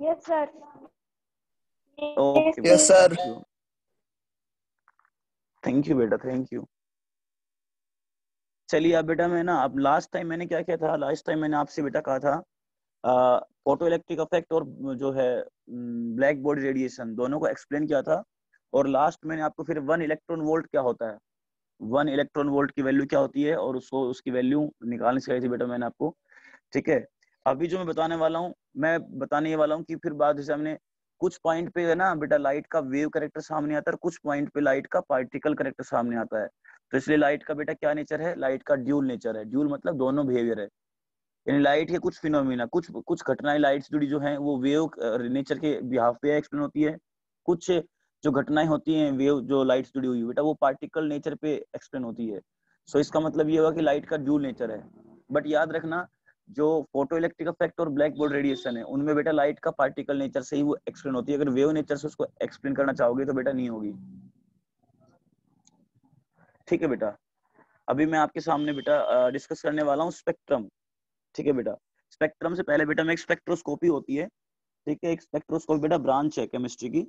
Yes sir. Okay yes sir. Thank you बेटा, thank you. चलिए अब बेटा मैं ना, अब लास्ट टाइम मैंने क्या किया था, लास्ट टाइम मैंने आपसे बेटा कहा था फोटो इलेक्ट्रिक इफेक्ट और जो है ब्लैक बॉडी रेडिएशन दोनों को एक्सप्लेन किया था। और लास्ट मैंने आपको फिर 1 इलेक्ट्रॉन वोल्ट क्या होता है, 1 इलेक्ट्रॉन वोल्ट की वैल्यू क्या होती है और उसको उसकी वैल्यू निकालनी सिखाई थी बेटा मैंने आपको। ठीक है, अभी जो मैं बताने वाला हूँ, मैं बताने ये वाला हूँ कि फिर बाद जैसे हमने कुछ पॉइंट पे है ना बेटा लाइट का वेव कैरेक्टर सामने आता है, कुछ पॉइंट पे लाइट का पार्टिकल कैरेक्टर सामने आता है। तो इसलिए लाइट का बेटा क्या नेचर है, लाइट का ड्यूल नेचर है। ड्यूल मतलब दोनों बिहेवियर है, यानी लाइट के कुछ फिनोमिना, कुछ कुछ घटनाएं लाइट से जुड़ी जो है वो वेव नेचर के बिहाफ पे एक्सप्लेन होती है। कुछ जो घटनाएं होती हैं वेव जो लाइट से जुड़ी हुई बेटा वो पार्टिकल नेचर पे एक्सप्लेन होती है। सो इसका मतलब ये हुआ कि लाइट का ड्यूल नेचर है। बट याद रखना जो फोटो इलेक्ट्रिक इफेक्ट और ब्लैक बोर्ड रेडिएशन है उनमें बेटा लाइट का पार्टिकल नेचर से ही वो एक्सप्लेन होती है। अगर वेव नेचर से उसको एक्सप्लेन करना चाहोगे तो बेटा नहीं होगी। ठीक है बेटा, अभी मैं आपके सामने बेटा डिस्कस करने वाला हूँ स्पेक्ट्रम। ठीक है बेटा, स्पेक्ट्रम से पहले बेटा में एक स्पेक्ट्रोस्कोपी होती है। ठीक है, एक स्पेक्ट्रोस्कोपी बेटा ब्रांच है केमिस्ट्री की।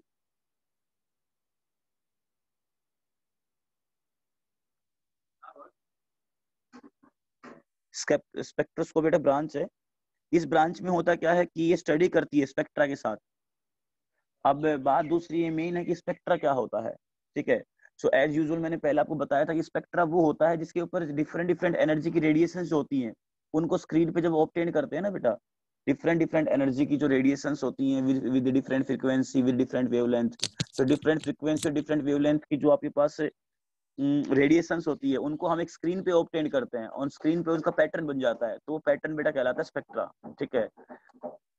स्पेक्ट्रोस्कोपी बेटा ब्रांच है। इस ब्रांच में होता क्या है कि ये स्टडी करती है स्पेक्ट्रा के साथ। अब बात दूसरी ये मेन है कि स्पेक्ट्रा क्या होता है। ठीक है, सो एज यूजुअल मैंने पहले आपको बताया था कि स्पेक्ट्रा वो होता है जिसके ऊपर डिफरेंट डिफरेंट एनर्जी की रेडिएशन जो होती हैं उनको स्क्रीन पे जब ऑब्टेन करते हैं ना बेटा, डिफरेंट डिफरेंट एनर्जी की जो रेडिएशंस होती हैं with different frequency with different wavelength. तो डिफरेंट फ्रीक्वेंसी और डिफरेंट वेवलेंथ की जो आपके पास रेडिएशंस होती है उनको हम एक स्क्रीन पे ऑब्टेन करते हैं और स्क्रीन पे उनका पैटर्न बन जाता है, तो वो पैटर्न बेटा कहलाता है स्पेक्ट्रा। ठीक है,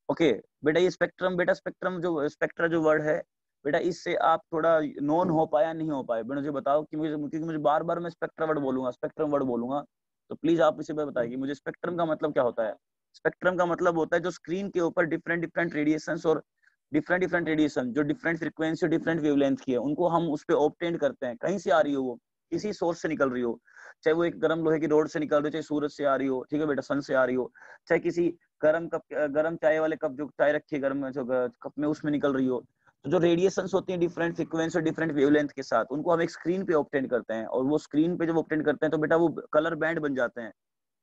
ओके बेटा ये स्पेक्ट्रम, बेटा स्पेक्ट्रम जो स्पेक्ट्रा जो वर्ड है बेटा इससे आप थोड़ा नोन हो पाया नहीं हो पाए बेटा मुझे बताओ कि मुझे, क्योंकि मुझे बार बार मैं स्पेक्ट्रा वर्ड बोलूंगा, स्पेक्ट्रम वर्ड बोलूंगा, तो प्लीज आप इसे बताइए मुझे स्पेक्ट्रम का मतलब क्या होता है। स्पेक्ट्रम का मतलब होता है जो स्क्रीन के ऊपर डिफरेंट डिफरेंट रेडिएशंस और डिफरेंट डिफरेंट रेडिएशन जो डिफरेंट फ्रीक्वेंसी और डिफरेंट वेवलेंथ की है उनको हम उस पर ऑब्टेन करते हैं, कहीं से आ रही हो वो, किसी सोर्स से निकल रही हो, चाहे वो एक गर्म लोहे की रोड से निकल रही हो, चाहे सूरज से आ रही हो, ठीक है बेटा, सन से आ रही हो, चाहे किसी गर्म कप, गर्म चाय वाले कप जो चाय रखी है गर्म जो कप में उसमें निकल रही हो। तो जो रेडिएशंस होती हैं डिफरेंट फ्रीक्वेंसी और डिफरेंट वेवलेंथ के साथ उनको हम एक स्क्रीन पे ऑब्टेन करते हैं और वो स्क्रीन पे जब ऑब्टेन करते हैं तो बेटा वो कलर बैंड बन जाते हैं।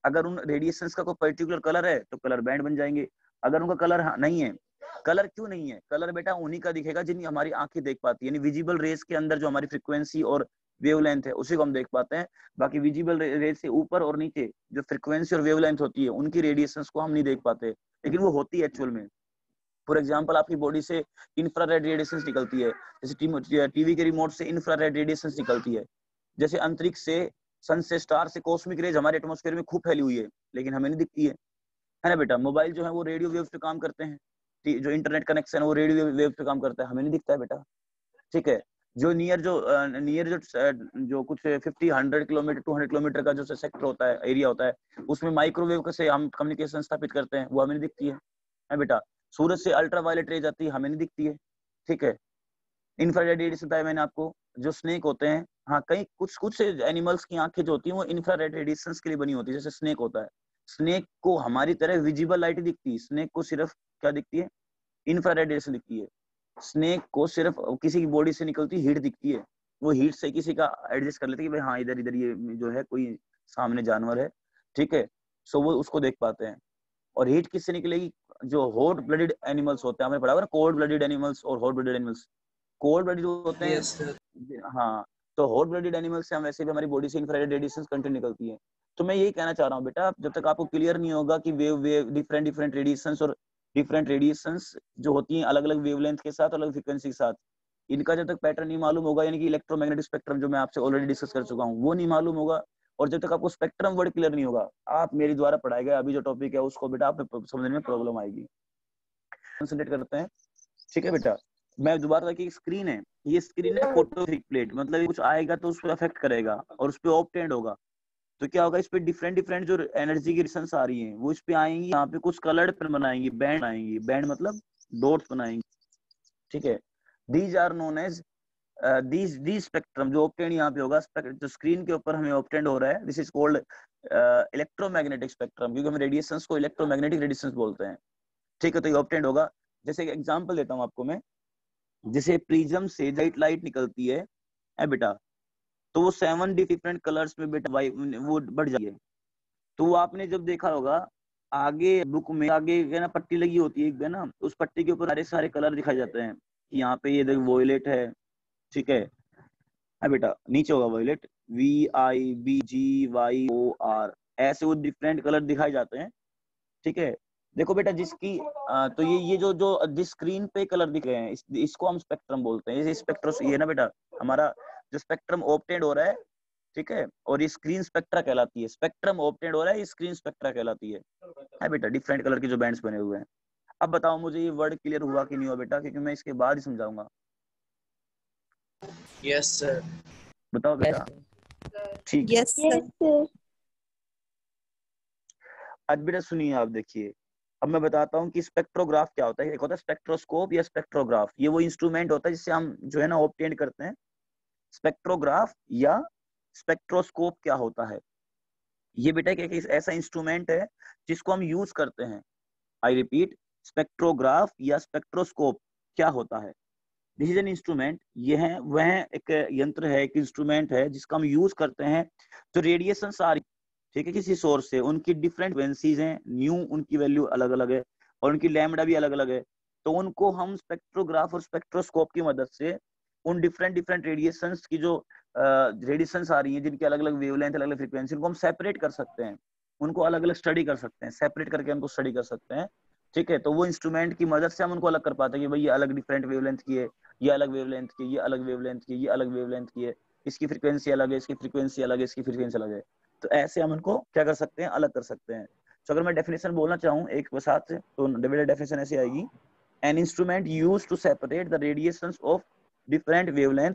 अगर उन रेडिएशंस का कोई पर्टिकुलर कलर है तो कलर बैंड बन जाएंगे, अगर उनका कलर नहीं है, कलर क्यों नहीं है, कलर बेटा उन्हीं का दिखेगा जिन्हें हमारी आंखें देख पाती है, यानी विजिबल रेस के अंदर जो हमारी फ्रीक्वेंसी और वेवलेंथ है उसी को हम देख पाते हैं। बाकी विजिबल रेस से ऊपर और नीचे जो फ्रीक्वेंसी और वेवलेंथ होती है उनकी रेडिएशंस को हम नहीं देख पाते, लेकिन वो होती है एक्चुअल में। फॉर एग्जांपल आपकी बॉडी से इंफ्रारेड रेडिएशंस निकलती है, जैसे टीवी के रिमोट से इंफ्रारेड रेडिएशंस निकलती है, जैसे अंतरिक्ष से सन से स्टार से कॉस्मिक रेज हमारे एटमॉस्फेयर में खूब फैली हुई है लेकिन हमें नहीं दिखती है ना बेटा। मोबाइल जो है वो रेडियो वेव्स पे काम करते हैं, जो इंटरनेट कनेक्शन है वो रेडियो वेव्स पे काम करता है, हमें नहीं दिखता है बेटा। ठीक है, जो नियर जो कुछ 50 100 किलोमीटर 200 किलोमीटर का जो सेक्टर होता है, एरिया होता है, उसमें माइक्रोवेव से हम कम्युनिकेशन स्थापित करते हैं, वो हमें नहीं दिखती है बेटा। सूरज से अल्ट्रा वायलेट रेज आती है, हमें नहीं दिखती है। ठीक है, इंफ्रारेड रेडिएशन बताया मैंने आपको। जो स्नेक होते हैं, हाँ कई कुछ कुछ एनिमल्स की आंखें जो होती हैं वो इंफ्रारेड रेडिएशंस के लिए बनी होती है, जैसे स्नेक होता है। स्नेक को हमारी तरह विजिबल लाइट दिखती है, स्नेक को सिर्फ क्या दिखती है, इंफ्रारेड रेडिएशन दिखती है। स्नेक को सिर्फ किसी की बॉडी से निकलती हीट दिखती है, वो हीट से किसी का एडजस्ट कर लेते हैं कि भाई हाँ इधर इधर ये जो है कोई सामने जानवर है। ठीक है, सो वो उसको देख पाते हैं। और हीट किससे निकलेगी, जो हॉट ब्लडेड एनिमल्स होते हैं, हमने पढ़ा हुआ ना कोल्ड ब्लडेड एनिमल्स और hot blooded animals. Cold blooded जो होते हैं, यस सर। हाँ, तो हॉट ब्लडेड एनिमल्स से हम वैसे भी हमारी बॉडी से इंफ्रारेड रेडिएशंस कंटिन्यू निकलती है। तो मैं यही कहना चाह रहा हूँ बेटा, जब तक आपको क्लियर नहीं होगा कि wave wave different different radiations और डिफरेंट रेडिएशंस जो होती हैं अलग अलग वेवलेंथ के साथ अलग फ्रीक्वेंसी के साथ, इनका जब तक पैटर्न नहीं मालूम होगा, यानी कि इलेक्ट्रोमैग्नेटिक स्पेक्ट्रम जो मैं आपसे ऑलरेडी डिस्कस कर चुका हूँ वो नहीं मालूम होगा, और जब तक आपको स्पेक्ट्रम वर्ड क्लियर नहीं होगा, आप मेरे द्वारा पढ़ाया गया अभी जो टॉपिक है उसको बेटा आप समझने में प्रॉब्लम आएगी। कंसंट्रेट करते हैं। ठीक है बेटा, मैं दोबारा की स्क्रीन है, ये स्क्रीन है फोटोग्राफिक प्लेट, मतलब कुछ आएगा तो उस पर अफेक्ट करेगा और उस पर ऑब्टेंड होगा। तो क्या होगा, इस पे डिफरेंट डिफरेंट जो एनर्जी की रिसंस आ रही हैं वो इस पे आएंगी, यहाँ पे कुछ कलर्ड पेन बनाएंगी, बैंड बनाएंगी, बैंड मतलब डॉट्स बनाएंगी। ठीक है, these are known as these spectrum जो ऑब्टेंड यहाँ पे होगा, जो स्क्रीन के ऊपर हमें ऑब्टेंड हो रहा है, this is called electromagnetic spectrum, क्योंकि हम रेडिएशंस को इलेक्ट्रोमैग्नेटिक रेडिएशंस बोलते हैं। ठीक है, तो ये ऑब्टेंड होगा। जैसे एक एग्जांपल देता हूँ आपको मैं, जैसे प्रिज्म से लाइट निकलती है बेटा, तो वो 7 डिफरेंट कलर्स में बेटा वो बढ़ जाती है। तो वो आपने जब देखा होगा आगे बुक में आगे है ना पट्टी लगी होती है ना, उस पट्टी के ऊपर सारे सारे कलर दिखाए जाते हैं कि यहाँ पे ये देखो वोयलेट है, ठीक है बेटा, नीचे होगा वोयलेट, VIBGYOR, ऐसे वो डिफरेंट कलर दिखाए जाते हैं, ठीक है। देखो बेटा जिसकी तो ये जो जो जिस स्क्रीन पे कलर दिख रहे हैं इसको हम स्पेक्ट्रम बोलते हैं। ये स्पेक्ट्रम ये ना बेटा हमारा जो स्पेक्ट्रम ऑब्टेंड हो रहा है, ठीक है, और ये स्क्रीन स्पेक्ट्रा कहलाती है। स्पेक्ट्रम ऑब्टेंड हो रहा है, ये स्क्रीन स्पेक्ट्रा कहलाती है बेटा, डिफरेंट कलर के जो बैंड्स बने हुए हैं। अब बताओ मुझे ये वर्ड क्लियर हुआ कि नहीं हुआ बेटा, क्योंकि मैं इसके बाद ही समझाऊंगा। Yes sir. बताओ बेटा, ठीक है। Yes sir. अब बेटा सुनिए, आप देखिए, अब मैं बताता हूँ कि स्पेक्ट्रोग्राफ क्या होता है। एक होता है स्पेक्ट्रोस्कोप या स्पेक्ट्रोग्राफ, ये वो इंस्ट्रूमेंट होता है जिससे हम जो है ना ऑब्टेन करते हैं। स्पेक्ट्रोग्राफ या स्पेक्ट्रोस्कोप क्या होता है? ये बेटा एक ऐसा इंस्ट्रूमेंट है जिसको हम यूज करते हैं। आई रिपीट, स्पेक्ट्रोग्राफ या स्पेक्ट्रोस्कोप क्या होता है? दिस इज एन इंस्ट्रूमेंट, ये है वह एक यंत्र है, एक इंस्ट्रूमेंट है जिसका हम यूज करते हैं। जो रेडिएशन आ रही, ठीक है, किसी सोर्स से, उनकी डिफरेंट फ्रीक्वेंसीज हैं, न्यू उनकी वैल्यू अलग अलग है और उनकी लैम्डा भी अलग अलग है। तो उनको हम स्पेक्ट्रोग्राफ और स्पेक्ट्रोस्कोप की मदद से उन डिफरेंट डिफरेंट रेडिएशंस की जो रेडिएशंस आ रही हैं, जिनकी अलग अलग वेवलेंथ, अलग अलग फ्रीक्वेंसी, उनको हम सेपरेट कर सकते हैं, उनको अलग अलग स्टडी कर सकते हैं, सेपरेट करके उनको स्टडी कर सकते हैं, ठीक है। तो वो इंस्ट्रूमेंट की मदद से हम उनको अलग कर पाते हैं कि भाई ये अलग डिफरेंट वेवलेंथ की है, ये अलग वेवलेंथ की, ये अलग वेवलेंथ की, ये अलग वेवलेंथ की है, इसकी फ्रीक्वेंसी अलग है, इसकी फ्रीक्वेंसी अलग है, इसकी फ्रीक्वेंसी अलग है। तो ऐसे हम उनको क्या कर सकते हैं, अलग कर सकते हैं। तो अगर मैं डेफिनेशन बोलना चाहूँ एक साथ से, तो डेफिनेशन ऐसे आएगी, an instrument used to separate the radiations of different wavelength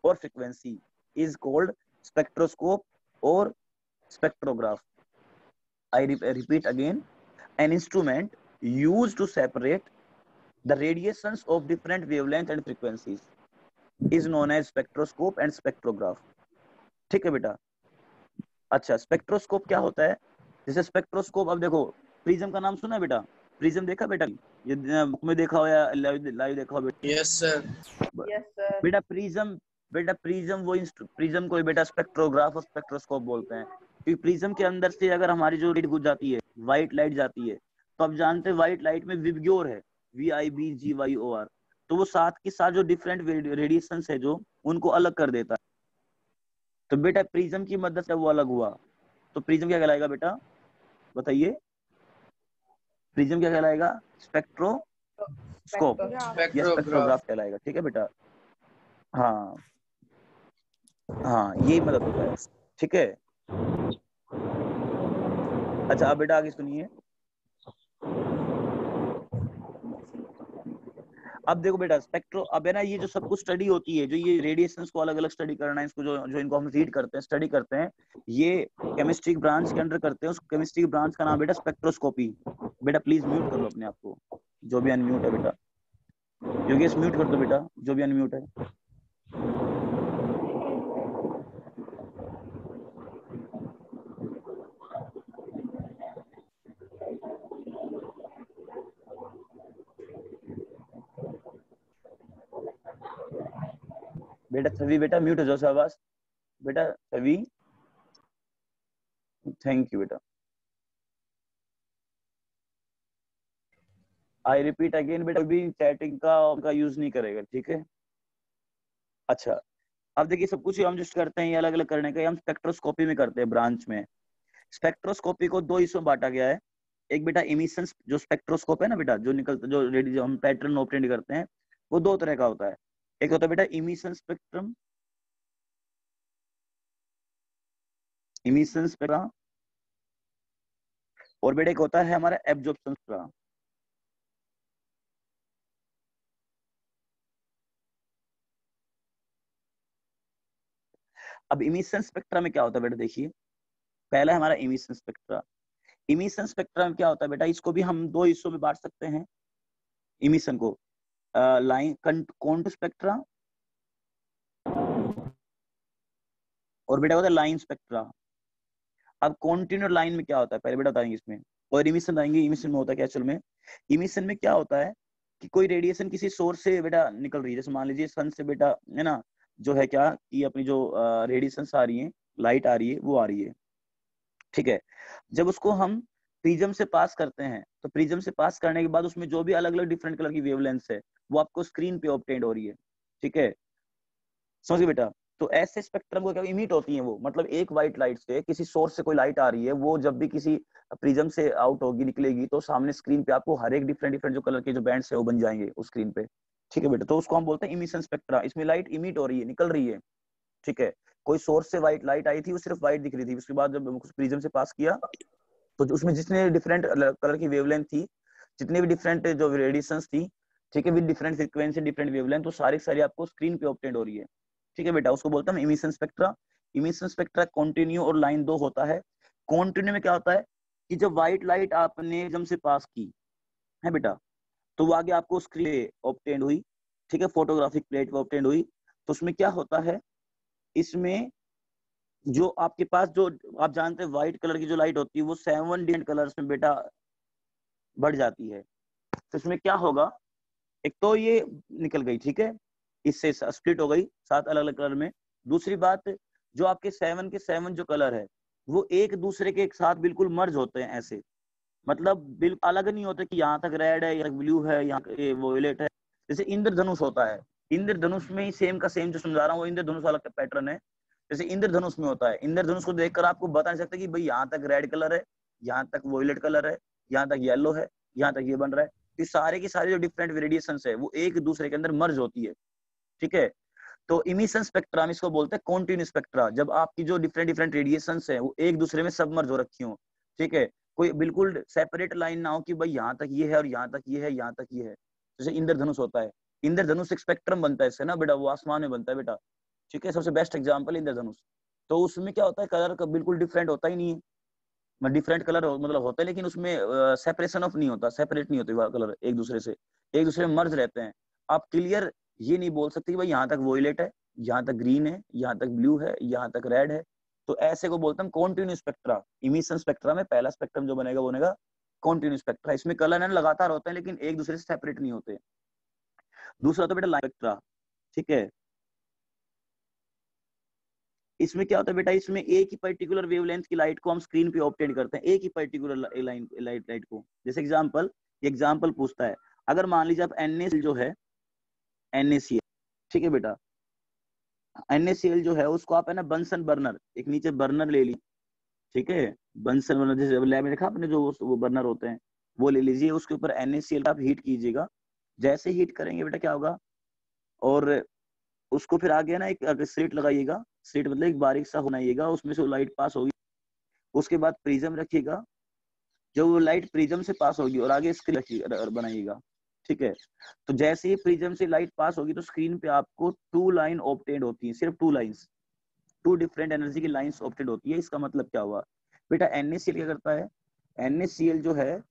और फ्रीक्वेंसी इज कॉल्ड स्पेक्ट्रोस्कोप और spectrograph. I repeat again, an instrument used to separate the radiations of different wavelength and frequencies is known as spectroscope and spectrograph। ठीक है बेटा। अच्छा, spectroscope क्या होता है? जैसे स्पेक्ट्रोस्कोप, अब देखो प्रिज्म का नाम सुना है बेटा? प्रिज्म देखा बेटा, ये बुक में देखा हो या लाइव देखा हो बेटा? Yes sir. बेटा प्रिज्म वो प्रिज्म को बेटा स्पेक्ट्रोग्राफ और स्पेक्ट्रोस्कोप बोलते हैं, क्योंकि प्रिज्म के अंदर से अगर हमारी जो लाइट गुजर जाती है, व्हाइट लाइट जाती है, तो आप जानते हैं व्हाइट लाइट में विबग्योर है, VIBGYOR, तो वो साथ के साथ जो डिफरेंट रेडिएशंस है जो उनको अलग कर देता है। तो बेटा प्रिज्म की मदद से वो अलग हुआ, तो प्रिज्म क्या कहलाएगा बेटा, बताइए? प्रिज्म क्या कहलाएगा? स्पेक्ट्रोस्कोप या स्पेक्ट्रोग्राफ कहलाएगा, ठीक है बेटा। हाँ हाँ, यही मदद होता है, ठीक है। अच्छा अब बेटा आगे सुनिए। अब देखो बेटा स्पेक्ट्रो, अब है ना ये जो सब कुछ स्टडी होती है, जो ये रेडिएशंस को अलग अलग स्टडी करना है, इसको जो जो इनको हम रीड करते हैं, स्टडी करते हैं, ये केमिस्ट्री ब्रांच के अंडर करते हैं। उस केमिस्ट्री ब्रांच का नाम बेटा स्पेक्ट्रोस्कोपी। बेटा प्लीज म्यूट कर लो अपने आप को, जो भी अनम्यूट है बेटा। योगेश म्यूट कर दो बेटा, जो भी अनम्यूट है। बेटा छवि, बेटा म्यूट हो जाओ शाबाश बेटा छवि, थैंक यू बेटा। आई रिपीट अगेन बेटा, भी चैटिंग का यूज नहीं करेगा, ठीक है। अच्छा अब देखिए, सब कुछ हम जो करते हैं ये अलग अलग करने का, हम स्पेक्ट्रोस्कोपी में करते हैं ब्रांच में। स्पेक्ट्रोस्कोपी को दो हिस्सों में बांटा गया है। एक बेटा इमिशन, जो स्पेक्ट्रोस्कोप है ना बेटा, जो निकलता जो हम पैटर्न ऑब्टेन करते हैं, वो दो तरह का होता है। एक होता है बेटा इमिशन स्पेक्ट्रम, इमिशन स्पेक्ट्रम, और बेटा एक होता है हमारा एब्जॉर्प्शन स्पेक्ट्रम। अब इमिशन स्पेक्ट्रा में क्या होता है बेटा, देखिए पहला हमारा इमिशन स्पेक्ट्रा। इमिशन स्पेक्ट्रा में क्या होता है बेटा, इसको भी हम दो हिस्सों में बांट सकते हैं इमिशन को, लाइन कोंट स्पेक्ट्रा और बेटा होता है लाइन स्पेक्ट्रा। अब कॉन्टिन्यूअस लाइन में क्या होता है पहले बेटा बताएंगे इसमें, और इमिशन आएंगे। इमिशन में होता है क्या, असल में इमिशन में क्या होता है कि कोई रेडिएशन किसी सोर्स से बेटा निकल रही है, जैसे मान लीजिए सन से बेटा, है ना, जो है क्या कि अपनी जो रेडिएशन आ रही है, लाइट आ रही है, वो आ रही है, ठीक है। जब उसको हम प्रिज्म से पास करते हैं, तो प्रिज्म से पास करने के बाद उसमें जो भी अलग अलग डिफरेंट कलर की वेवलेंथ है, वो आपको स्क्रीन पे ऑब्टेन हो रही है, ठीक है, समझिए बेटा। तो ऐसे स्पेक्ट्रम को क्या इमिट होती है वो, मतलब एक व्हाइट लाइट से, किसी सोर्स से कोई लाइट आ रही है, वो जब भी किसी प्रिज्म से आउट होगी, निकलेगी, तो सामने स्क्रीन पे आपको हर एक डिफरेंट डिफरेंट जो कलर के जो बैंड्स है वो बन जाएंगे उस स्क्रीन पे, ठीक है बेटा। तो उसको हम बोलते हैं इमिशन स्पेक्ट्रा। इसमें लाइट इमिट हो रही है, निकल रही है, ठीक है। कोई सोर्स से व्हाइट लाइट आई थी, वो सिर्फ व्हाइट दिख रही थी, उसके बाद जब प्रिज्म से पास किया, तो उसमें जितने डिफरेंट कलर की वेवलेंथ थी, जितने भी डिफरेंट जो रेडिएशंस थी, ठीक है, with different frequency, different wavelength, तो सारी सारी आपको स्क्रीन पे ऑब्टेन हो रही है, ठीक है बेटा। उसको बोलते हैं emission spectra. Emission spectra continue और लाइन दो होता है। कॉन्टिन्यू में क्या होता है कि जब व्हाइट लाइट आपने एकदम से पास की है बेटा, तो वो आगे आपको स्क्रीन ऑब्टेन हुई, ठीक है, फोटोग्राफिक प्लेट पे ऑब्टेन हुई। तो उसमें क्या होता है, इसमें जो आपके पास जो, आप जानते हैं व्हाइट कलर की जो लाइट होती है, वो 7 डिफरेंट कलर्स में बेटा बढ़ जाती है। तो इसमें क्या होगा, एक तो ये निकल गई, ठीक है, इससे स्प्लिट हो गई 7 अलग अलग कलर में। दूसरी बात, जो आपके 7 के 7 जो कलर है, वो एक दूसरे के साथ बिल्कुल मर्ज होते हैं ऐसे, मतलब बिल्कुल अलग नहीं होते कि यहाँ तक रेड है, यहाँ ब्लू है, यहाँ वोयलेट है। जैसे इंद्रधनुष होता है, इंद्रधनुष में ही सेम का सेम जो समझा रहा हूँ, वो इंद्रधनुष वाला पैटर्न है। जैसे इंद्रधनुष में होता है, इंद्रधनुष को देखकर आपको बता नहीं सकते कि भाई यहाँ तक रेड कलर है, यहाँ तक वोयलेट कलर है, यहाँ तक येलो है, यहाँ तक ये बन रहा है। ये सारे की सारी जो डिफरेंट वेरिएशंस है, वो एक दूसरे के अंदर मर्ज होती है, ठीक है। तो इमिशन स्पेक्ट्रा हम इसको बोलते हैं कॉन्टिन्यू स्पेक्ट्रा, जब आपकी जो डिफरेंट डिफरेंट रेडिएशंस है, वो एक दूसरे में सबमर्ज हो रखी हो, ठीक है। कोई बिल्कुल सेपरेट लाइन ना हो कि भाई यहाँ तक ये है और यहाँ तक ये है, यहाँ तक ये है। जैसे इंद्रधनुष होता है, इंद्रधनुष एक स्पेक्ट्रम बनता है इससे ना बेटा, वो आसमान में बनता है बेटा, ठीक है, सबसे बेस्ट एग्जाम्पल इंद्रधनुष। तो उसमें क्या होता है, कलर का बिल्कुल डिफरेंट होता ही नहीं है, डिफरेंट कलर मतलब होता है, लेकिन उसमें सेपरेशन ऑफ नहीं होता, सेपरेट नहीं होते कलर एक दूसरे से, एक दूसरे में मर्ज रहते हैं। आप क्लियर ये नहीं बोल सकते कि भाई यहाँ तक वोयलेट है, यहाँ तक ग्रीन है, यहाँ तक ब्लू है, यहाँ तक रेड है। तो ऐसे को बोलते हैं कॉन्टिन्यू स्पेक्ट्रा। इमिशन स्पेक्ट्रा में पहला स्पेक्ट्रम जो बनेगा वो बनेगा कॉन्टिन्यू स्पेक्ट्रा। इसमें कलर है लगातार होते हैं, लेकिन एक दूसरे से सेपरेट नहीं होते। दूसरा तो बेटा लाइन स्पेक्ट्रा, ठीक है। इसमें क्या होता है बेटा, इसमें एक ही पर्टिकुलर वेवलेंथ की लाइट को हम स्क्रीन पे ऑब्टेन करते हैं, एक ही पर्टिकुलर लाइन लाइट को। जैसे एग्जांपल पूछता है, अगर मान लीजिए आप NaCl जो है, NaCl, ठीक है बेटा, NaCl जो है उसको आप है ना बंसन बर्नर, एक नीचे बर्नर ले ली, ठीक है, बंसन बर्नर जैसे लैब में देखा आपने, जो वो बर्नर होते हैं, वो ले लीजिए, उसके ऊपर NaCl आप हीट कीजिएगा। जैसे हीट करेंगे बेटा क्या होगा, और उसको फिर आगे ना एक स्लिट लगाइएगा, स्लिट मतलब एक बारीक सा बनाइएगा, उसमें से लाइट पास होगी। उसके बाद प्रिज्म रखिएगा, जो वो लाइट प्रिज्म से पास होगी और आगे स्क्रीन बनाइएगा, ठीक है। तो जैसे ही प्रिज्म से लाइट पास होगी, तो स्क्रीन पे आपको 2 लाइन ऑब्टेन होती है, सिर्फ 2 लाइंस, 2 डिफरेंट एनर्जी की लाइंस ऑब्टेन होती है। इसका मतलब क्या हुआ बेटा, NaCl क्या करता है, NaCl जो है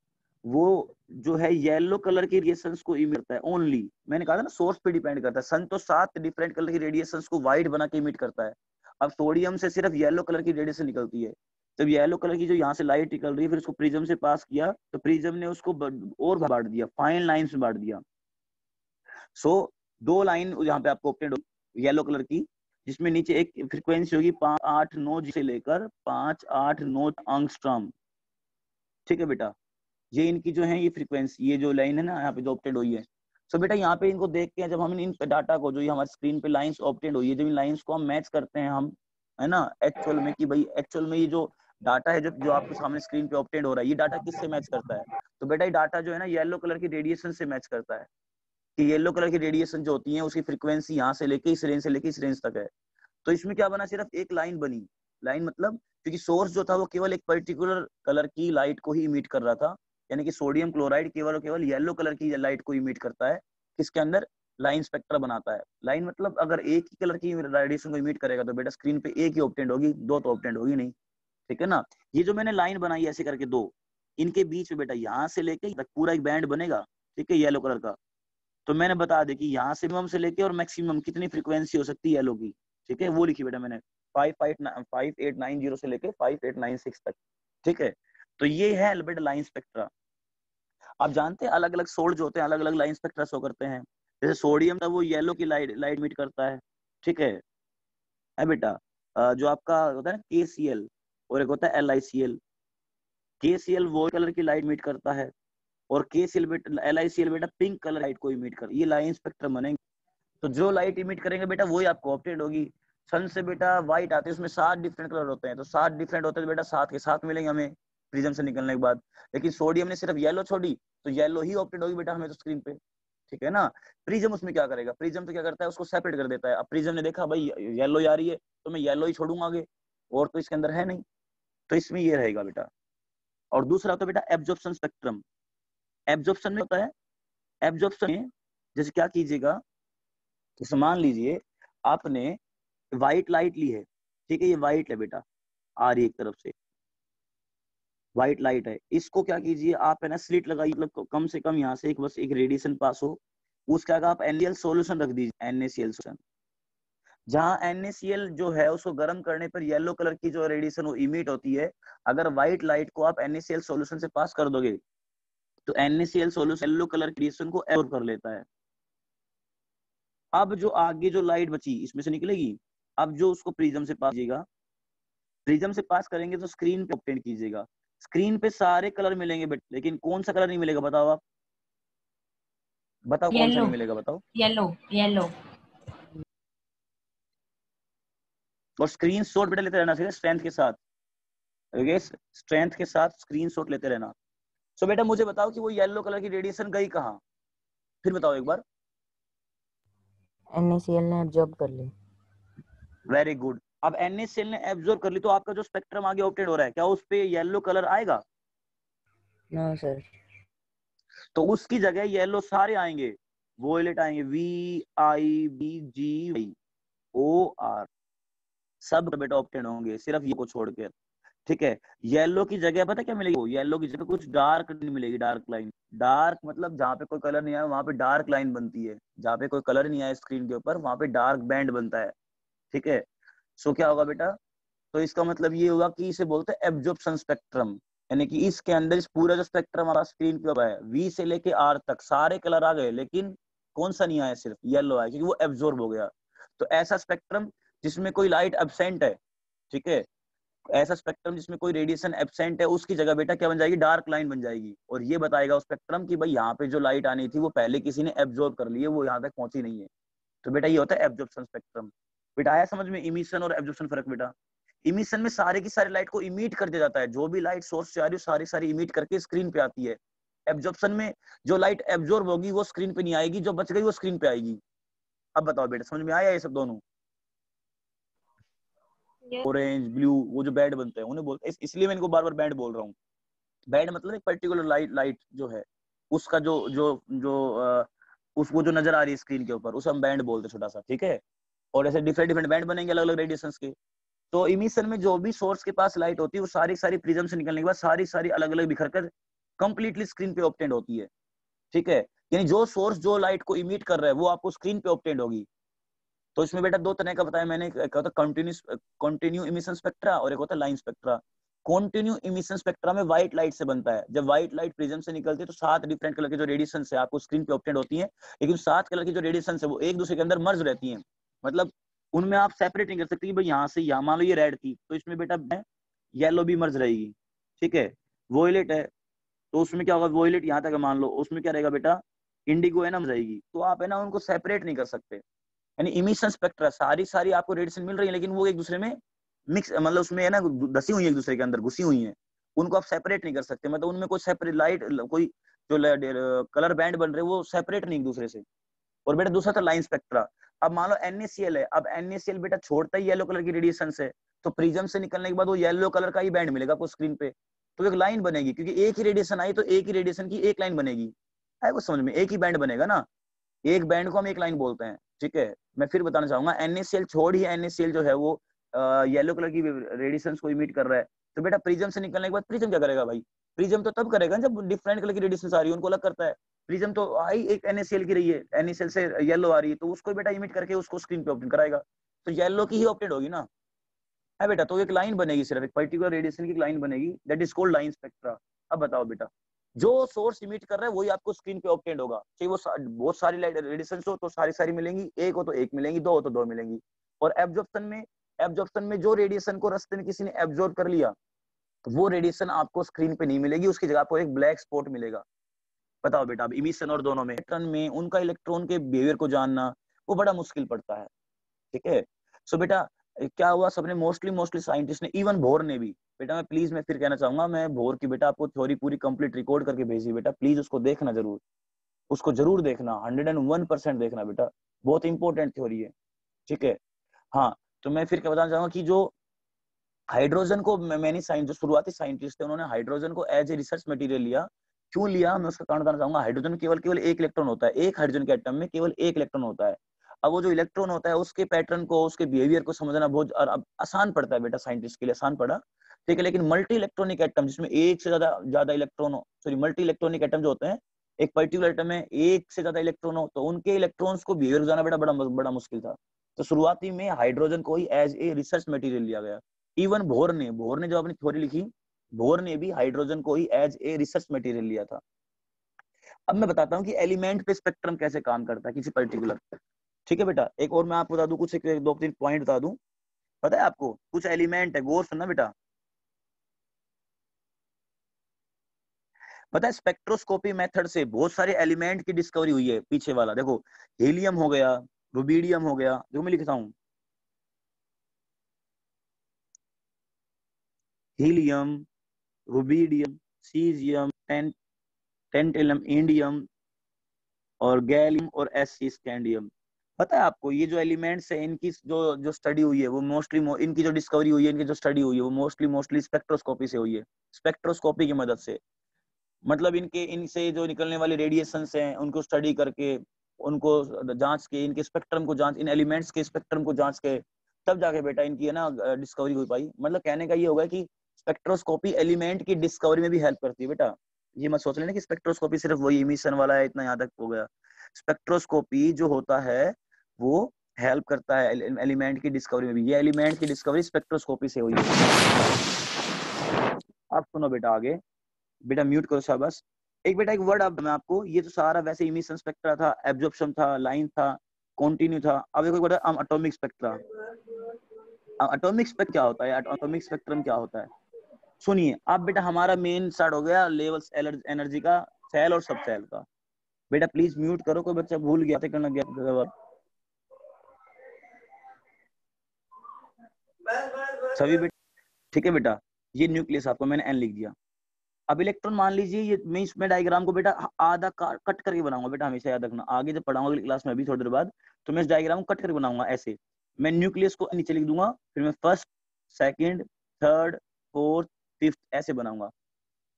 वो जो है येलो कलर की रेडिएशंस को इमिट करता है ओनली। मैंने कहा था ना सोर्स पे डिपेंड करता है, सन तो 7 डिफरेंट कलर की रेडिएशंस को व्हाइट बना के इमिट करता है। अब सोडियम से सिर्फ येलो कलर की रेडिएशन निकलती है। जब येलो कलर की जो यहाँ से लाइट निकल रही है, फिर उसको प्रिज्म से पास किया, तो प्रिज्म ने उसको और बांट दिया, फाइन लाइंस में बांट दिया। सो 2 लाइन यहाँ पे आपको ऑब्टेन होगी येलो कलर की, जिसमें नीचे एक फ्रीक्वेंसी होगी 589 से लेकर 589 एंगस्ट्रॉम, ठीक है बेटा। ये इनकी जो है ये फ्रीक्वेंसी, ये जो लाइन है ना यहाँ पे जो ऑब्टेन हुई है। सो बेटा यहाँ पे इनको देख के जब हम इन डाटा को, जो ये हमारे स्क्रीन पे लाइंस ऑब्टेन हुई है, जब इन लाइंस को हम मैच करते हैं हम, है ना, एक्चुअल में, कि भाई एक्चुअल में ये जो डाटा है, जो जो आपके सामने स्क्रीन पे ऑब्टेन हो रहा है, ये डाटा किससे मैच करता है। तो बेटा ये डाटा जो है ना येलो कलर की रेडिएशन से मैच करता है, कि येलो कलर की रेडिएशन जो होती है उसकी फ्रीक्वेंसी यहाँ से लेके इस रेंज से लेके इस रेंज तक है। तो इसमें क्या बना, सिर्फ एक लाइन बनी, लाइन मतलब क्योंकि सोर्स जो था वो केवल एक पर्टिकुलर कलर की लाइट को ही इमिट कर रहा था, यानी कि सोडियम क्लोराइड केवल और केवल येलो कलर की लाइट को इमिट करता है, किसके अंदर, लाइन स्पेक्ट्रा बनाता है। लाइन मतलब अगर एक ही कलर की रेडिएशन को इमिट करेगा, तो बेटा स्क्रीन पे एक ही ऑब्टेंड होगी, दो तो ऑब्टेंड होगी नहीं, ठीक है ना। ये जो मैंने लाइन बनाई ऐसे करके दो, इनके बीच में बेटा यहाँ से लेके तक पूरा एक बैंड बनेगा, ठीक है, येलो कलर का। तो मैंने बता दे कि यहाँ से मिनिमम से लेके और मैक्सिमम कितनी फ्रीक्वेंसी हो सकती है येलो की, ठीक है, वो लिखी बेटा मैंने 5890 से लेके 5896 तक, ठीक है। तो ये है बेटा लाइन स्पेक्ट्रा। आप जानते हैं अलग अलग सोड जो होते हैं अलग अलग लाइन स्पेक्ट्रा शो करते हैं। जैसे सोडियम था वो येलो की लाइट लाइट इमिट करता है, ठीक है बेटा। जो आपका होता है ना KCl और एक होता है LiCl। KCl वो कलर की लाइट इमिट करता है और KCl बेटा LiCl बेटा पिंक कलर लाइट को इमिट कर, ये लाइन स्पेक्ट्रम बनेंगे। तो जो लाइट इमिट करेंगे बेटा वही आपको ऑप्टेड होगी। सन से बेटा व्हाइट आते हैं, उसमें 7 डिफरेंट कलर होते हैं, तो 7 डिफरेंट होते हैं तो बेटा 7 के 7 मिलेंगे हमें प्रिज्म से निकलने के बाद। लेकिन सोडियम ने सिर्फ येलो छोड़ी तो येलो ही ऑप्टेड होगी बेटा हमें तो स्क्रीन पे, ठीक है ना। प्रिज्म उसमें क्या करेगा, प्रिज्म तो क्या करता है उसको सेपरेट कर देता है। अब प्रिज्म ने देखा भाई येलो आ रही है तो मैं येलो ही छोड़ूंगा आगे, और तो इसके अंदर है नहीं, तो इसमें ये रहेगा बेटा। और दूसरा तो बेटा एब्जॉर्प्शन स्पेक्ट्रम। एब्जॉर्प्शन में होता है, एब्जॉर्प्शन में जैसे क्या कीजिएगा, जैसे मान लीजिए आपने व्हाइट लाइट ली है, ठीक है, ये व्हाइट है बेटा, आ रही एक तरफ से व्हाइट लाइट है, इसको क्या कीजिए आप है ना स्लिट लगाइए, मतलब कम से कम यहाँ से एक बस एक रेडिएशन पास हो, उसका अगर आप NaCl सॉल्यूशन रख दीजिए, NaCl सॉल्यूशन, जहाँ NaCl जो है उसको गर्म करने पर येलो कलर की जो रेडिएशन वो इमिट होती है, अगर व्हाइट लाइट को आप NaCl सॉल्यूशन से पास कर दोगे तो NaCl सॉल्यूशन येलो कलर की रेडिएशन को एब्जॉर्ब कर लेता है। अब जो आगे जो लाइट बची इसमें से निकलेगी, अब जो उसको प्रिज्म से पास कीजिएगा, प्रिज्म से पास करेंगे तो स्क्रीन पे ऑब्टेन कीजिएगा, स्क्रीन पे सारे कलर मिलेंगे बट लेकिन कौन सा कलर नहीं मिलेगा बताओ आप, बताओ कौन सा येलो, नहीं मिलेगा बताओ। Yellow, yellow. और स्क्रीन शॉट बेटा लेते रहना चाहिए स्ट्रेंथ के साथ, ओके, स्ट्रेंथ के साथ स्क्रीन शॉट लेते रहना। सो बेटा मुझे बताओ कि वो येलो कलर की रेडिएशन गई कहाँ, फिर बताओ एक बार। NaCl ने एब्जॉर्ब कर ली। Very good. अब NaCl ने एब्जॉर्ब कर ली तो आपका जो स्पेक्ट्रम आगे ऑब्टेन हो रहा है क्या उस पे येलो कलर आएगा? No sir. तो उसकी जगह येलो सारे आएंगे, वोयलेट आएंगे, VIBGY OR, सब बेटा ऑप्टेन होंगे सिर्फ ये को छोड़ के, ठीक है। येलो की जगह पता क्या मिलेगी, येलो की जगह कुछ डार्क लाइन मिलेगी, डार्क लाइन। डार्क मतलब जहाँ पे कोई कलर नहीं आया वहां पे डार्क लाइन बनती है, जहाँ पे कोई कलर नहीं आया स्क्रीन के ऊपर वहां पे डार्क बैंड बनता है, ठीक है। सो क्या होगा बेटा, तो इसका मतलब ये होगा कि इसे बोलते हैं एब्जॉर्प्शन स्पेक्ट्रम, यानी कि इसके अंदर इस पूरा जो स्पेक्ट्रम हमारा स्क्रीन पे है V से लेके R तक सारे कलर आ गए, लेकिन कौन सा नहीं आया, सिर्फ येलो आया क्योंकि वो एब्जॉर्ब हो गया। तो ऐसा स्पेक्ट्रम जिसमें कोई लाइट एब्सेंट है, ठीक है, ऐसा स्पेक्ट्रम जिसमें कोई रेडिएशन एब्सेंट है उसकी जगह बेटा क्या बन जाएगी, डार्क लाइन बन जाएगी, और ये बताएगा उस स्पेक्ट्रम कि भाई यहाँ पे जो लाइट आनी थी वो पहले किसी ने एब्जॉर्ब कर ली है, वो यहाँ तक पहुंची नहीं है। तो बेटा ये होता है एब्जॉर्प्शन स्पेक्ट्रम। बेटा आया समझ में इमिशन और एब्जॉर्प्शन फर्क बेटा? इमिशन में सारे की सारी लाइट को इमिट कर दिया जाता है, जो भी लाइट सोर्स से आ रही है सारी सारी इमिट करके स्क्रीन पे आती है। एब्जॉर्प्शन में जो लाइट एब्जॉर्ब होगी वो स्क्रीन पे नहीं आएगी, जो बच गई वो स्क्रीन पे आएगी। अब बताओ बेटा समझ में आया ये सब दोनों? ऑरेंज ब्लू वो जो बैंड बनते हैं उन्हें बोलते हैं, इसलिए मैं इनको बार बार बैंड बोल रहा हूँ। बैंड मतलब एक पर्टिकुलर लाइट लाइट जो है उसका जो जो जो उस वो जो नजर आ रही है स्क्रीन के ऊपर उसे हम बैंड बोलते हैं छोटा सा, ठीक है। और ऐसे डिफरेंट डिफरेंट बैंड बनेंगे अलग अलग रेडिएशंस के। तो इमिशन में जो भी सोर्स के पास लाइट होती है वो सारी सारी प्रिज्म से निकलने के बाद सारी सारी अलग अलग बिखर कर कंप्लीटली स्क्रीन पे ऑब्टेंड होती है, ठीक है। यानी जो सोर्स जो लाइट को इमिट कर रहा है वो आपको स्क्रीन पे ऑब्टेंड होगी। तो इसमें बेटा दो तरह का बताया मैंने, एक होता है कंटिन्यू इमिशन स्पेक्ट्रा और एक होता है line spectra. Continue emission spectra में व्हाइट लाइट से बनता है, जब व्हाइट लाइट प्रिज्म से निकलती है तो 7 डिफरेंट कलर के जो रेडिएशन है आपको स्क्रीन पे ऑब्टेंड होती है, लेकिन 7 कलर की जो रेडिएशन है वो एक दूसरे के अंदर मर्ज रहती है, मतलब उनमें आप सेपरेट नहीं कर सकते कि भाई यहाँ से यहाँ, मान लो ये रेड थी तो इसमें बेटा येलो भी मर्ज रहेगी, ठीक है। वोयलेट है तो उसमें क्या होगा, वोयलेट यहाँ तक मान लो उसमें क्या रहेगा बेटा, इंडिगो है ना रहेगी, तो आप है ना उनको सेपरेट नहीं कर सकते। यानी इमिशन स्पेक्ट्रा सारी सारी आपको रेडिएशन मिल रही है लेकिन वो एक दूसरे में मिक्स, मतलब उसमें है ना धसी हुई है एक दूसरे के अंदर घुसी हुई है, उनको आप सेपरेट नहीं कर सकते, मतलब उनमें कोई सेपरेट लाइट कोई जो कलर बैंड बन रहे वो सेपरेट नहीं एक दूसरे से। और बेटा दूसरा था लाइन स्पेक्ट्रा। अब मान लो NaCl है, अब NaCl बेटा छोड़ता ही येलो कलर की रेडिएशन से, तो प्रिज्म से निकलने के बाद वो येलो कलर का ही बैंड मिलेगा आपको स्क्रीन पे, तो एक लाइन बनेगी क्योंकि एक ही रेडिएशन आई तो एक ही रेडिएशन की एक लाइन बनेगी, है वो समझ में, एक ही बैंड बनेगा ना, एक बैंड को हम एक लाइन बोलते हैं, ठीक है। मैं फिर बताना चाहूंगा NaCl छोड़ ही NaCl जो है वो येलो कलर की रेडिएशन को इमिट कर रहा है, तो बेटा प्रिज्म से निकलने के बाद प्रिज्म क्या करेगा भाई, प्रिज्म तो तब करेगा जब डिफरेंट कलर की रेडिएशन आ रही है उनको अलग करता है। प्रिज्म तो आई एक NaCl की रही है, NaCl से येलो आ रही है तो उसको बेटा इमिट करके उसको स्क्रीन पे ऑब्टेन कराएगा, तो येलो की ही ऑब्टेन होगी ना, है बेटा। तो एक लाइन बनेगी, सिर्फ एक पर्टिकुलर रेडिएशन की लाइन बनेगी, that is called line spectra. अब बताओ बेटा जो सोर्स इमिट कर रहा है वही आपको स्क्रीन पे ऑब्टेंड होगा, चाहे वो बहुत सारी रेडिएशन हो तो सारी सारी मिलेंगी, एक हो तो एक मिलेंगी, दो हो तो दो मिलेंगी। और एब्जॉर्प्शन में जो रेडिएशन को रास्ते में किसी ने एब्जॉर्ब कर लिया तो वो रेडिएशन आपको स्क्रीन पे नहीं मिलेगी, उसकी जगह आपको एक ब्लैक स्पॉट मिलेगा। बताओ बेटा, अब इमिशन और दोनों में में उनका इलेक्ट्रॉन के बिहेवियर को जानना वो बड़ा मुश्किल पड़ता है। ठीक है, सो बेटा क्या हुआ, सबने मोस्टली साइंटिस्ट ने, इवन भोर ने भी, बेटा मैं फिर कहना चाहूंगा, मैं भोर की बेटा आपको थ्योरी पूरी कंप्लीट रिकॉर्ड करके भेजी बेटा, प्लीज उसको देखना जरूर, उसको जरूर देखना, 101% देखना बेटा, बहुत इंपॉर्टेंट थ्योरी है। ठीक है, हाँ, तो मैं फिर क्या बताना चाहूंगा कि जो हाइड्रोजन को मैंने जो शुरुआती साइंटिस्ट थे उन्होंने हाइड्रोजन को एज ए रिसर्च मटेरियल लिया। क्यों लिया, मैं उसका कारण बताना चाहूंगा। हाइड्रोजन केवल केवल एक इलेक्ट्रॉन होता है, एक हाइड्रोजन के एटम में केवल एक इलेक्ट्रॉन होता है। अब वो जो इलेक्ट्रॉन होता है उसके पैटर्न को, उसके बिहेवियर को समझना बहुत आसान पड़ता है बेटा, साइंटिस्ट के लिए आसान पड़ा। ठीक है, लेकिन मल्टी इलेक्ट्रॉनिक एटम जिसमें एक से ज्यादा electron, sorry multi electronic atom जो होते हैं, एक पर्टिकुलर एटम में एक से ज्यादा इलेक्ट्रॉन हो तो उनके इलेक्ट्रॉन्स को बिहेवियर जाना बेटा बड़ा मुश्किल था। तो शुरुआती में हाइड्रोजन को ही एज ए रिसर्च मटेरियल लिया गया। इवन भोर ने जो अपनी थ्योरी लिखी, भोर ने भी हाइड्रोजन को ही एज ए रिसर्च मटेरियल लिया था। अब मैं बताता हूँ कि एलिमेंट पे स्पेक्ट्रम कैसे काम करता है किसी पर्टिकुलर। ठीक है बेटा, एक और मैं आपको बता दूं, कुछ एक दो तीन पॉइंट बता दूं। पता है आपको कुछ एलिमेंट है, गौर सुनना बेटा, पता है स्पेक्ट्रोस्कोपी मेथड से बहुत सारे एलिमेंट की डिस्कवरी हुई है। पीछे वाला देखो, हीलियम हो गया, रुबीडियम हो गया, जो मैं लिखता हूँ, helium, rubidium, caesium, tantalum, indium और गैलियम और एससी स्कैंडियम। पता है आपको ये जो एलिमेंट्स है इनकी जो जो स्टडी हुई है वो मोस्टली, इनकी जो डिस्कवरी हुई है, इनकी जो स्टडी हुई है वो मोस्टली स्पेक्ट्रोस्कोपी से हुई है, स्पेक्ट्रोस्कोपी की मदद से। मतलब इनके इनसे जो निकलने वाली रेडिएशंस हैं उनको स्टडी करके, उनको जांच के, इनके स्पेक्ट्रम को जांच, इन एलिमेंट्स के स्पेक्ट्रम को जांच के, तब जाके बेटा इनकी है ना डिस्कवरी हो पाई। मतलब कहने का ये होगा कि स्पेक्ट्रोस्कोपी एलिमेंट की डिस्कवरी में भी हेल्प करती है बेटा। ये मत सोच लेना कि स्पेक्ट्रोस्कोपी सिर्फ वही इमिशन वाला है, इतना यहाँ तक हो गया। स्पेक्ट्रोस्कोपी जो होता है वो हेल्प करता है एलिमेंट की डिस्कवरी में भी। ये एलिमेंट की डिस्कवरी स्पेक्ट्रोस्कोपी से हुई है। अब सुनो बेटा आगे, बेटा म्यूट करो शाबाश। एक बेटा एक वर्ड अब मैं आपको, ये तो सारा वैसे इमिशन स्पेक्ट्रा था, एब्जॉर्प्शन था, लाइन था, कंटिन्यू था। अब देखो बेटा एटॉमिक स्पेक्ट्रा। एटॉमिक स्पेक्ट्रम क्या होता है, एटॉमिक स्पेक्ट्रम क्या होता है, सुनिए। अब बेटा हमारा मेन स्टार्ट हो गया लेवल्स एनर्जी का, सेल और सब सेल का। बेटा प्लीज म्यूट करो, कोई बच्चा भूल गया तो करना गया सभी बेटा। ठीक है बेटा, ये न्यूक्लियस आपको मैंने एन लिख दिया। अब इलेक्ट्रॉन मान लीजिए, ये मैं इसमें डायग्राम को बेटा आधा कट करके बनाऊंगा बेटा, हमेशा याद रखना, आगे जब पढ़ाऊंगा अगली क्लास में भी थोड़ी देर बाद, तो मैं इस डायग्राम को कट करके बनाऊंगा ऐसे। मैं न्यूक्लियस को नीचे लिख दूंगा, फिर मैं first, second, third, fourth, fifth ऐसे बनाऊंगा।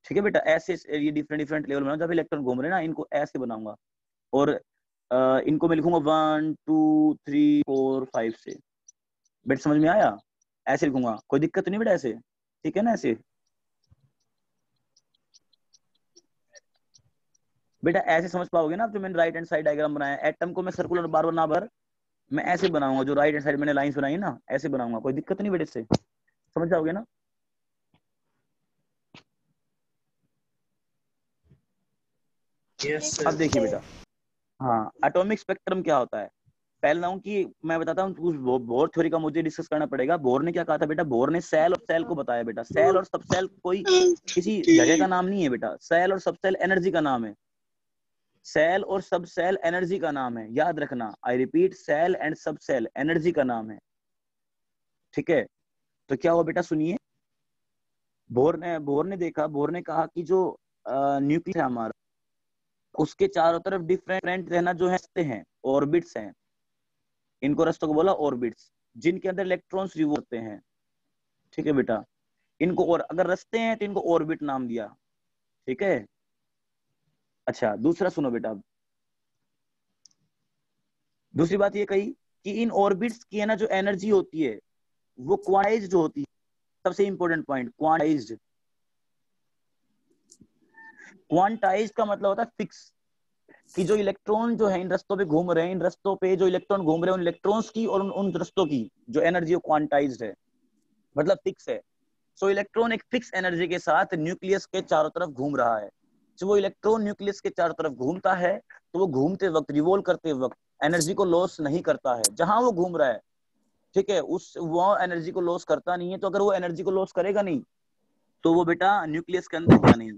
ठीक है बेटा, ऐसे ये डिफरेंट डिफरेंट लेवल बनाऊंगा, जब इलेक्ट्रॉन घूम रहे हैं ना इनको ऐसे बनाऊंगा। और इनको मैं लिखूंगा 1 2 3 4 5 से। बेटा समझ में आया, ऐसे लिखूंगा, कोई दिक्कत नहीं बेटा ऐसे, ठीक है ना ऐसे। बेटा ऐसे समझ पाओगे ना, जो मैंने राइट हैंड साइड डायग्राम बनाया, एटम को मैं सर्कुलर बार बार ना भर, मैं ऐसे बनाऊंगा, जो राइट हैंड साइड मैंने लाइंस बनाई ना ऐसे बनाऊंगा, कोई दिक्कत नहीं बेटे, इससे समझ जाओगे ना। अब देखिए बेटा, हाँ एटॉमिक स्पेक्ट्रम क्या होता है, पहले नाउ कि मैं बताता हूँ, बोर थ्योरी का मुझे डिस्कस करना पड़ेगा। बोर ने क्या कहा था बेटा, बोर ने सेल और सेल को बताया बेटा। सेल और सब सेल कोई किसी जगह का नाम नहीं है बेटा, सेल और सब सेल एनर्जी का नाम है। सेल और सब सेल एनर्जी का नाम है, याद रखना, आई रिपीट, सेल एंड सब सेल एनर्जी का नाम है। ठीक है, तो क्या हुआ बेटा सुनिए, बोर ने कहा कि जो न्यूक्लियस है हमारा, उसके चारों तरफ डिफरेंट रहना जो है ऑर्बिट्स हैं, इनको रस्तों को बोला ऑर्बिट्स, जिनके अंदर इलेक्ट्रॉन्स रिवॉल्व होते हैं। ठीक है बेटा, इनको, और अगर रस्ते हैं तो इनको ऑर्बिट नाम दिया। ठीक है, अच्छा दूसरा सुनो बेटा, दूसरी बात ये कही कि इन ऑर्बिट्स की है ना जो एनर्जी होती है वो क्वांटाइज्ड होती है। सबसे इंपॉर्टेंट पॉइंट, क्वांटाइज्ड। क्वांटाइज्ड का मतलब होता है फिक्स, कि जो इलेक्ट्रॉन जो है इन रस्तों पे घूम रहे हैं, इन रस्तों पे जो इलेक्ट्रॉन घूम रहे हैं, उन इलेक्ट्रॉन्स की और उन रस्तों की जो एनर्जी क्वांटाइज्ड है, मतलब फिक्स है। सो इलेक्ट्रॉन एक फिक्स एनर्जी के साथ न्यूक्लियस के चारों तरफ घूम रहा है। जब वो इलेक्ट्रॉन न्यूक्लियस के चारों तरफ घूमता है तो वो घूमते वक्त, रिवॉल्व करते वक्त एनर्जी को लॉस नहीं करता है जहां वो घूम रहा है, ठीक है, उस वो एनर्जी को लॉस करता नहीं है। तो अगर वो एनर्जी को लॉस करेगा नहीं तो वो बेटा न्यूक्लियस के अंदर गिरेगा नहीं,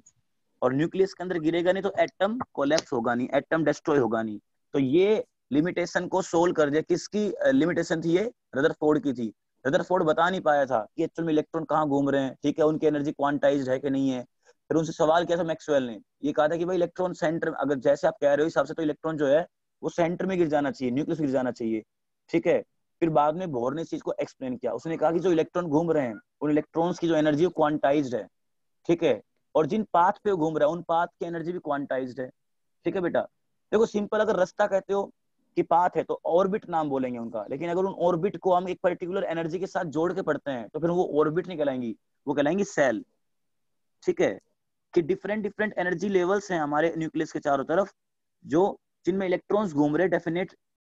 और न्यूक्लियस के अंदर गिरेगा नहीं तो एटम कोलैप्स होगा नहीं, एटम डिस्ट्रॉय होगा नहीं। तो ये लिमिटेशन को सोल्व कर दिया। किसकी लिमिटेशन थी ये? रदरफोर्ड की थी। रदरफोर्ड बता नहीं पाया था कि एक्चुअल में इलेक्ट्रॉन कहाँ घूम रहे हैं, ठीक है, उनकी एनर्जी क्वांटाइज्ड है कि नहीं है। फिर उनसे सवाल किया था मैक्सवेल ने, ये कहा था कि भाई इलेक्ट्रॉन सेंटर, अगर जैसे आप कह रहे हो हिसाब से, तो इलेक्ट्रॉन जो है वो सेंटर में गिर जाना चाहिए, न्यूक्लियस गिर जाना चाहिए, ठीक है। फिर बाद में बोर ने इस चीज को एक्सप्लेन किया, उसने कहा कि जो इलेक्ट्रॉन घूम रहे हैं उन इलेक्ट्रॉन्स की जो एनर्जी क्वांटाइज्ड है, ठीक है, और जिन पाथ पे घूम रहा है उन पाथ की एनर्जी भी क्वांटाइज्ड है, ठीक है बेटा। देखो सिंपल, अगर रास्ता कहते हो कि पाथ है तो ऑर्बिट नाम बोलेंगे उनका, लेकिन अगर उन ऑर्बिट को हम एक पर्टिकुलर एनर्जी के साथ जोड़ के पढ़ते हैं तो फिर वो ऑर्बिट नहीं कहलाएंगी, वो कहलाएंगी सेल, ठीक है। कि डिफरेंट डिफरेंट एनर्जी लेवल्स हैं हमारे न्यूक्लियस के चारों तरफ, जो जिनमें इलेक्ट्रॉन्स घूम रहे डेफिनेट